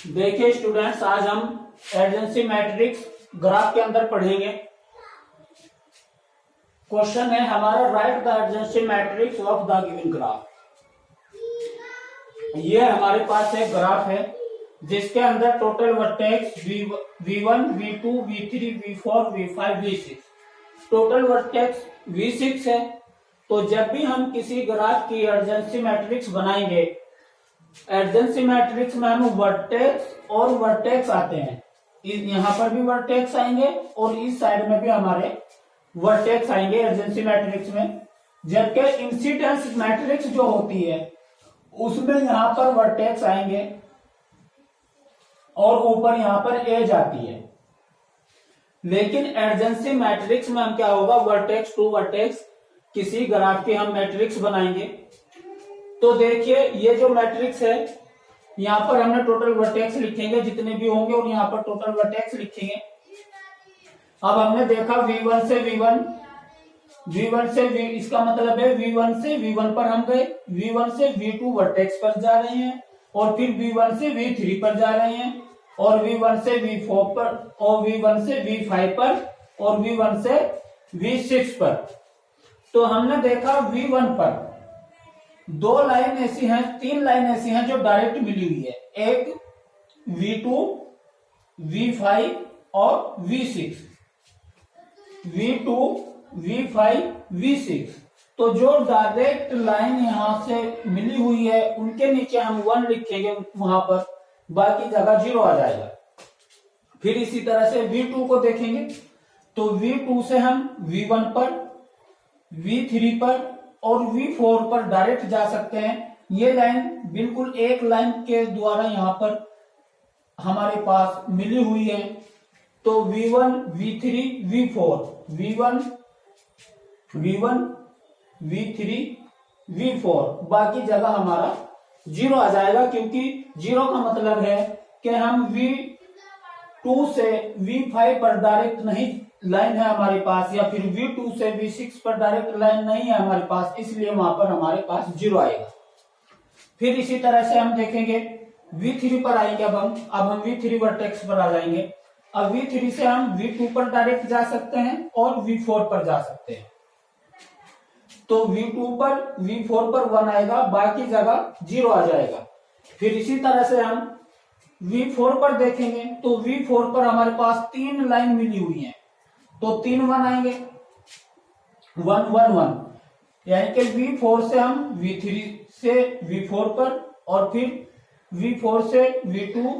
देखिए स्टूडेंट्स, आज हम एडजेंसी मैट्रिक्स ग्राफ के अंदर पढ़ेंगे। क्वेश्चन है हमारा, right the adjacency matrix of the given graph. ये हमारे पास एक ग्राफ है जिसके अंदर total vertex V1, V2, V3, V4, V5, V6, total vertex V6 है। तो जब भी हम किसी ग्राफ की एडजेंसी मैट्रिक्स बनाएंगे, एडजेंसी मैट्रिक्स में हम वर्टेक्स और वर्टेक्स आते हैं। यहाँ पर भी वर्टेक्स आएंगे और इस साइड में भी हमारे वर्टेक्स आएंगे एडजेंसी मैट्रिक्स में। जबकि इंसिडेंस मैट्रिक्स जो होती है उसमें यहाँ पर वर्टेक्स आएंगे और ऊपर यहाँ पर एज आती है। लेकिन एडजेंसी मैट्रिक्स में हम क्या होगा, वर्टेक्स टू वर्टेक्स किसी ग्राफ की हम मैट्रिक्स बनाएंगे। तो देखिए ये जो मैट्रिक्स है, यहाँ पर हमने टोटल वर्टेक्स लिखेंगे जितने भी होंगे और यहाँ पर टोटल वर्टेक्स लिखेंगे। अब हमने देखा V1 से V1, V1 से V, इसका मतलब है V1 से V1 पर हम गए, V1 से V2 वर्टेक्स पर जा रहे हैं और फिर V1 से V3 पर जा रहे हैं और V1 से V4 पर और V1 से V5 पर और V1 से V6 पर। तो हमने देखा V1 पर दो लाइन ऐसी हैं, तीन लाइन ऐसी हैं जो डायरेक्ट मिली हुई है। एक V2, V5 और V6, V2, V5, V6। तो जो डायरेक्ट लाइन यहां से मिली हुई है उनके नीचे हम 1 लिखेंगे, वहां पर बाकी जगह 0 आ जाएगा। फिर इसी तरह से V2 को देखेंगे तो V2 से हम V1 पर, V3 पर और V4 पर डायरेक्ट जा सकते हैं। ये लाइन बिल्कुल एक लाइन के द्वारा यहाँ पर हमारे पास मिली हुई है। तो V1, V3, V4, V1, V3, V4, बाकी जगह हमारा 0 आ जाएगा, क्योंकि 0 का मतलब है कि हम V2 से V5 पर डायरेक्ट नहीं लाइन है हमारे पास, या फिर V2 से V6 पर डायरेक्ट लाइन नहीं है हमारे पास, इसलिए वहां पर हमारे पास 0 आएगा। फिर इसी तरह से हम देखेंगे V3 पर आएंगे। अब हम V3 वर्टेक्स पर आ जाएंगे। अब V3 से हम V2 पर डायरेक्ट जा सकते हैं और V4 पर जा सकते हैं। तो V2 पर, V4 पर 1 आएगा, बाकी जगह 0 आ जाएगा। फिर इसी तरह से हम V4 पर देखेंगे तो V4 पर हमारे पास 3 लाइन मिली हुई है, तो 3 1 आएंगे, 1 1 1, यानी कि V4 से हम V3 से V4 पर और फिर V4 से V2,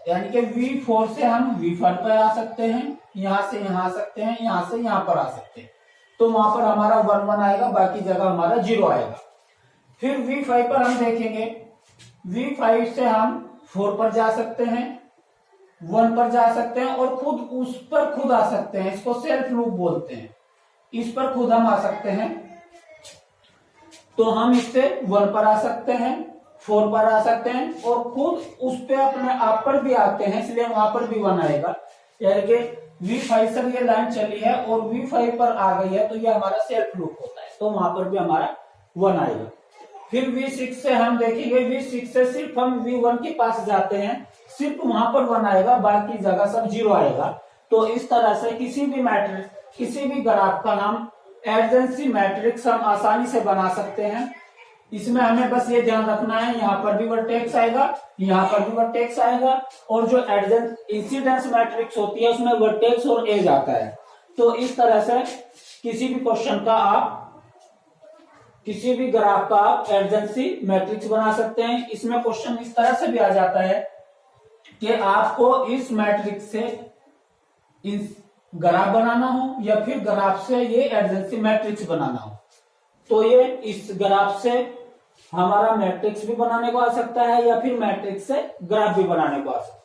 यानी कि V4 से हम V5 पर आ सकते हैं, यहां से यहां आ सकते हैं, यहां से यहां पर आ सकते हैं। तो वहां पर हमारा 1 1 आएगा, बाकी जगह हमारा 0 आएगा। फिर V5 पर हम देखेंगे, V5 से हम 4 पर जा सकते हैं, 1 पर जा सकते हैं और खुद उस पर खुद आ सकते हैं। इसको सेल्फ लूप बोलते हैं। इस पर खुद हम आ सकते हैं, तो हम इससे 1 पर आ सकते हैं, 4 पर आ सकते हैं और खुद उस पे अपने आप पर भी आते हैं, इसलिए वहां पर भी 1 आएगा। यानी कि V5 से ये लाइन चली है और V5 पर आ गई है, तो ये हमारा सेल्फ लूप होता है, तो वहां पर भी हमारा 1 आएगा। फिर V6 से हम देखेंगे, V6 से सिर्फ हम V1 के पास जाते हैं, सिर्फ वहां पर 1 आएगा, बाकी जगह सब 0 आएगा। तो इस तरह से किसी भी मैट्रिक्स, किसी भी ग्राफ का हम एडजेंसी मैट्रिक्स हम आसानी से बना सकते हैं। इसमें हमें बस ये ध्यान रखना है, यहाँ पर भी वर्टेक्स आएगा, यहाँ पर भी वर्टेक्स आएगा, और जो इंसिडेंस मैट्रिक्स होती है उसमें वर्टेक्स और एज आता है। तो इस तरह से किसी भी क्वेश्चन का आप, किसी भी ग्राफ का आप एडजेंसी मैट्रिक्स बना सकते हैं। इसमें क्वेश्चन इस तरह से भी आ जाता है कि आपको इस मैट्रिक्स से ग्राफ बनाना हो या फिर ग्राफ से ये एडजेंसी मैट्रिक्स बनाना हो, तो ये इस ग्राफ से हमारा मैट्रिक्स भी बनाने को आ सकता है या फिर मैट्रिक्स से ग्राफ भी बनाने को आ सकता है।